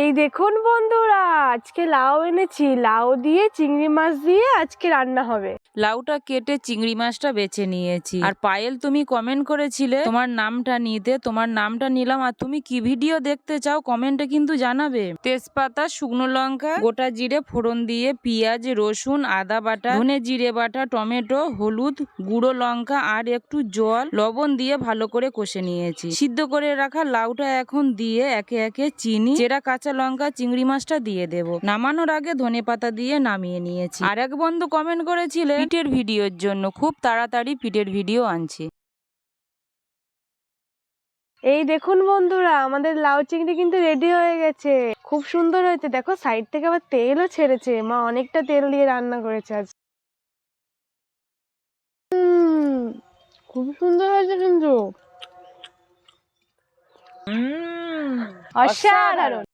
এই দেখুন বন্ধুরা, আজকে লাউ এনেছি। লাউ দিয়ে চিংড়ি মাছ দিয়ে আজকে রান্না হবে। লাউটা কেটে চিংড়ি মাছটা বেছে নিয়েছি। আর পায়েল, তুমি কমেন্ট করেছিলে তোমার নামটা নিতে, তোমার নামটা নিলাম। আর তুমি কি ভিডিও দেখতে চাও কমেন্টে কিন্তু জানাবে। তেজপাতা, শুকনো লঙ্কা, গোটা জিরে ফোড়ন দিয়ে পেঁয়াজ, রসুন, আদা বাটা, ধনে জিরে বাটা, টমেটো, হলুদ, গুঁড়ো লঙ্কা আর একটু জল, লবণ দিয়ে ভালো করে কষে নিয়েছি। সিদ্ধ করে রাখা লাউটা এখন দিয়ে একে একে চিনি, চেরা কাঁচা লঙ্কা, চিংড়ি মাছটা দিয়ে দেব। নামানোর আগে ধনেপাতা দিয়ে নামিয়ে নিয়েছি। আর এক বন্ধু কমেন্ট করেছিলেন পিঠের ভিডিওর জন্য, খুব তাড়াতাড়ি পিঠের ভিডিও আনছি। এই দেখুন বন্ধুরা, আমাদের লাউ চিংড়ি কিন্তু রেডি হয়ে গেছে। খুব সুন্দর হয়েছে, দেখো সাইড থেকে আবার তেলও ছেড়েছে। মা অনেকটা তেল দিয়ে রান্না করেছে আজ। খুব সুন্দর হয়েছে কিন্তু, অসাধারণ।